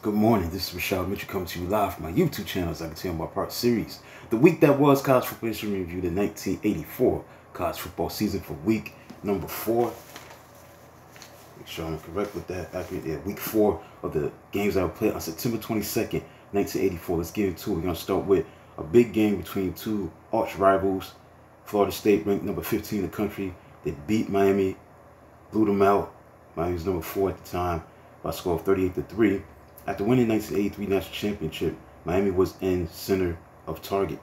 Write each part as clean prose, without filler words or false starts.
Good morning, this is Rashad Mitchell coming to you live from my YouTube channel as I continue my part series. The week that was college football history review, the 1984 college football season for week number 4. Make sure I'm correct with that. Accurate. Yeah, week 4 of the games that were played on September 22nd, 1984. Let's get into it. We're going to start with a big game between two arch rivals. Florida State ranked number 15 in the country. They beat Miami, blew them out. Miami was number 4 at the time by a score of 38-3. After winning the 1983 national championship, Miami was in center of target,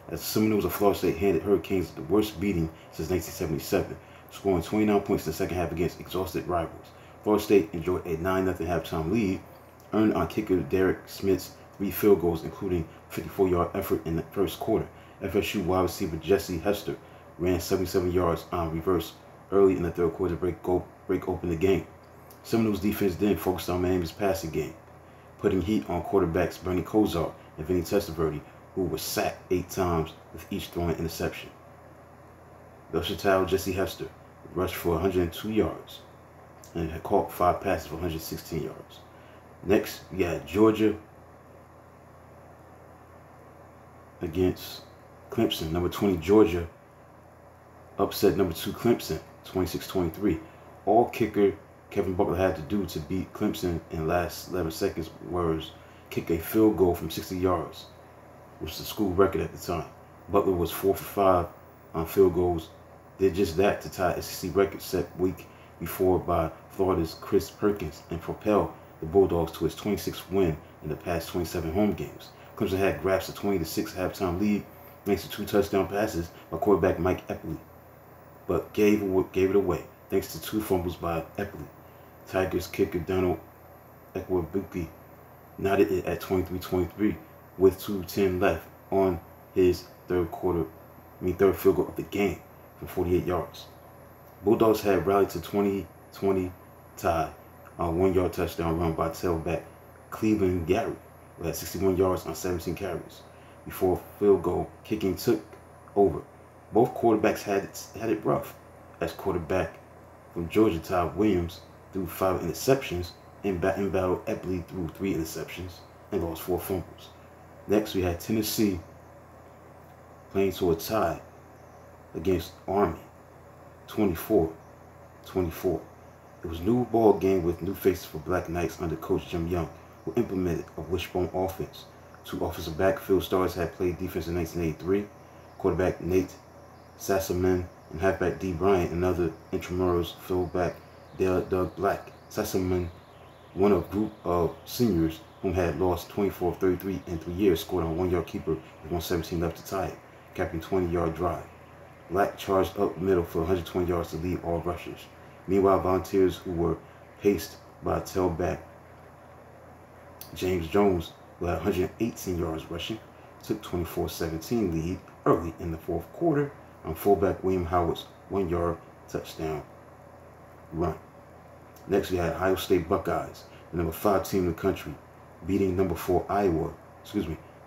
as the Seminoles of Florida State handed Hurricanes the worst beating since 1977, scoring 29 points in the second half against exhausted rivals. Florida State enjoyed a 9-0 halftime lead, earned on kicker Derek Smith's 3 field goals, including a 54-yard effort in the first quarter. FSU wide receiver Jesse Hester ran 77 yards on reverse early in the third quarter to break open the game. Seminoles defense then focused on Miami's passing game, putting heat on quarterbacks Bernie Kosar and Vinny Testaverde, who were sacked 8 times with each throwing interception. Versatile Jesse Hester rushed for 102 yards and had caught 5 passes for 116 yards. Next, we had Georgia against Clemson. Number 20 Georgia upset number 2 Clemson 26-23. All kicker Kevin Butler had to do to beat Clemson in the last 11 seconds was kick a field goal from 60 yards, which was the school record at the time. Butler was 4 for 5 on field goals, did just that to tie SEC record set week before by Florida's Chris Perkins and propel the Bulldogs to its 26th win in the past 27 home games. Clemson had grasped a 20-6 halftime lead thanks to 2 touchdown passes by quarterback Mike Eppley, but gave it away thanks to 2 fumbles by Eppley. Tigers kicker Donald Ekwabuki knotted it at 23-23 with 2:10 left on his third field goal of the game from 48 yards. Bulldogs had rallied to 20-20 tie on a 1-yard touchdown run by tailback Cleveland Gary, who had 61 yards on 17 carries before field goal kicking took over. Both quarterbacks had it rough, as quarterback from Georgia Todd Williams threw 5 interceptions and battled Eppley threw 3 interceptions and lost 4 fumbles. Next, we had Tennessee playing to a tie against Army, 24-24. It was a new ball game with new faces for Black Knights under Coach Jim Young, who implemented a wishbone offense. 2 offensive backfield stars had played defense in 1983. Quarterback Nate Sassaman and halfback D. Bryant and other intramurals fullback Doug Black. Sassaman, one of a group of seniors whom had lost 24 of 33 in 3 years, scored on a 1-yard keeper with 117 left to tie it, capping a 20-yard drive. Black charged up middle for 120 yards to lead all rushers. Meanwhile, Volunteers, who were paced by tailback James Jones, who had 118 yards rushing, took 24-17 lead early in the fourth quarter on fullback William Howard's 1-yard touchdown run. Next, we had Ohio State Buckeyes, the number 5 team in the country, beating number 4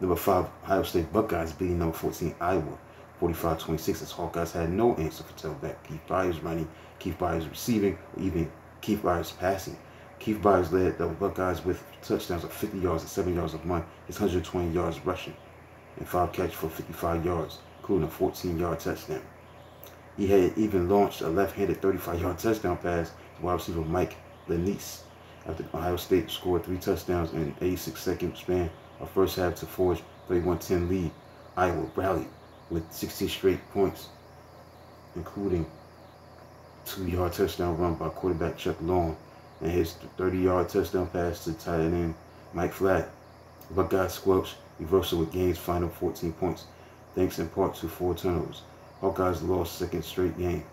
number 5 Ohio State Buckeyes beating number 14 Iowa, 45-26, as Hawkeyes had no answer for tailback Keith Byers running, Keith Byers receiving, or even Keith Byers passing. Keith Byers led the Buckeyes with touchdowns of 50 yards and 7 yards of mine, his 120 yards rushing, and 5 catches for 55 yards, including a 14-yard touchdown. He had even launched a left-handed 35-yard touchdown pass to wide receiver Mike Lenice after Ohio State scored 3 touchdowns in an 86-second span of first half to forge 31-10 lead. Iowa rallied with 16 straight points, including 2-yard touchdown run by quarterback Chuck Long and his 30-yard touchdown pass to tight end Mike Flatt. The Buckeyes squelched reversal with gains final 14 points, thanks in part to 4 turnovers. Hawkeyes lost 2nd straight game,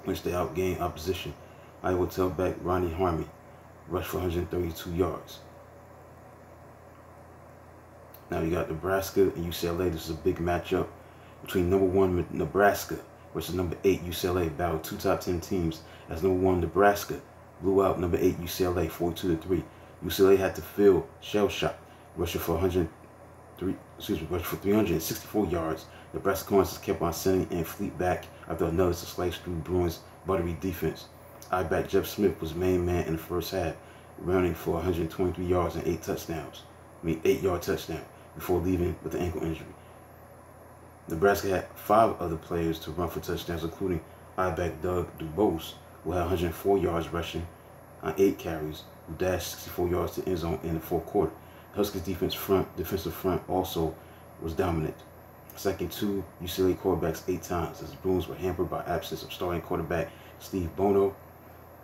which they outgained opposition. Iowa tailback Ronnie Harmon rushed for 132 yards. Now you got Nebraska and UCLA. This is a big matchup between number 1 Nebraska versus number 8 UCLA. Battled 2 top 10 teams as number 1 Nebraska blew out number 8 UCLA 42-3. UCLA had to field shell shot, rushing for 364 yards. Nebraska corners kept on sending in fleet back after another to slice through Bruins' buttery defense. I-back Jeff Smith was main man in the first half, running for 123 yards and 8 touchdowns. 8-yard touchdown before leaving with an ankle injury. Nebraska had 5 other players to run for touchdowns, including I-back Doug Dubose, who had 104 yards rushing on 8 carries, who dashed 64 yards to end zone in the fourth quarter. The Huskies' defensive front also was dominant, sacking 2 UCLA quarterbacks 8 times, as the Bruins were hampered by absence of starting quarterback Steve Bono,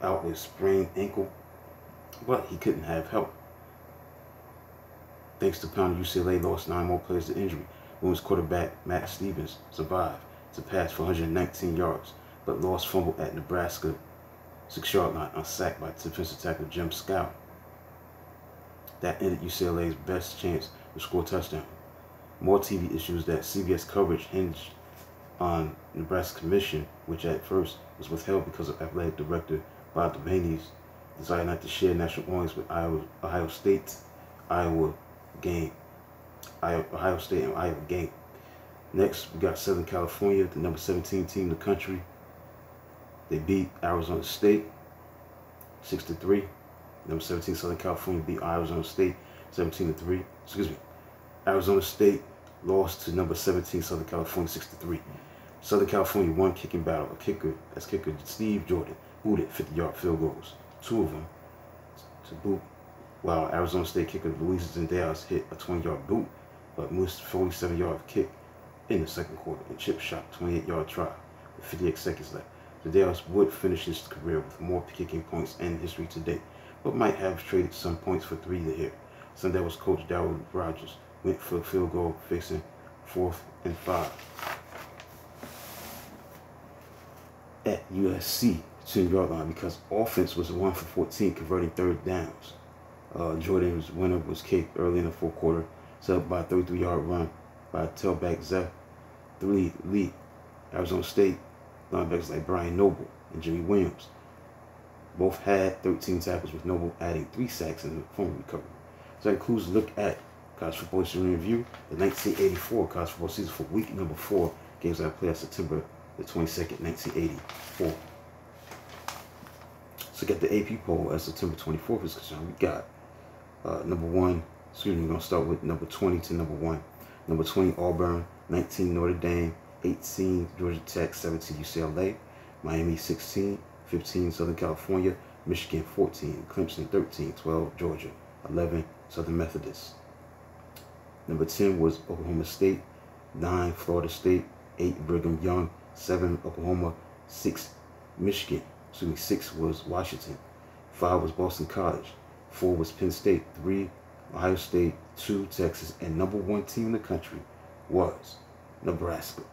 out with a sprained ankle, but he couldn't have help. Thanks to pounding, UCLA lost 9 more players to injury. Bruins quarterback Matt Stevens survived to pass for 119 yards, but lost fumble at Nebraska 6-yard line, unsacked by defensive tackle Jim Scout. That ended UCLA's best chance to score a touchdown. More TV issues that CBS coverage hinged on Nebraska's commission, which at first was withheld because of athletic director Bob Devaney's desire not to share national audience with Ohio State and Iowa game. Next, we got Southern California, the number 17 team in the country. They beat Arizona State 6-3. Number 17 Southern California beat Arizona State 17-3. Arizona State lost to number 17 Southern California 6-3. Southern California won kicking battle. Kicker Steve Jordan booted 50-yard field goals, 2 of them to boot, while Arizona State kicker Luis Zendejas hit a 20-yard boot, but missed 47-yard kick in the second quarter and chip shot 28-yard try with 58 seconds left. Zendejas would finish his career with more kicking points in history to date, but might have traded some points for 3 to here. Zendejas coach Darryl Rogers went for a field goal, facing 4th and 5 at USC 10-yard line because offense was 1 for 14, converting 3rd downs. Jordan's winner was kicked early in the fourth quarter, set up by a 33-yard run by tailback Zeph Lee. Arizona State linebackers like Brian Noble and Jimmy Williams both had 13 tackles, with Noble adding 3 sacks in the fumble recovery. So that concludes a look at college football history review, the 1984 college football season for week number 4. Games that played on September the 22nd, 1984. So get the AP poll as September 24th is concerned. We got number 1, we're going to start with number 20 to number 1. Number 20, Auburn. 19, Notre Dame. 18, Georgia Tech. 17, UCLA. Miami, 16. 15, Southern California. Michigan, 14. Clemson, 13. 12, Georgia. 11, Southern Methodist. Number 10 was Oklahoma State. 9, Florida State. 8, Brigham Young. 7, Oklahoma. 6, Michigan. 6 was Washington. 5 was Boston College. 4 was Penn State. 3, Ohio State. 2, Texas. And number 1 team in the country was Nebraska.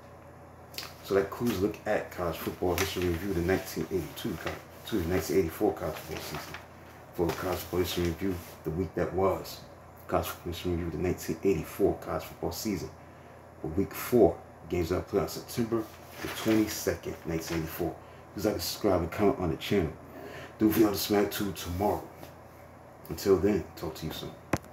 So that concludes a look at college football history review, the 1984 college football season. For college football history review, the week that was. College football history review, the 1984 college football season. For week 4, games that played on September the 22nd, 1984. Please like to subscribe and comment on the channel. Do video to smack to tomorrow. Until then, talk to you soon.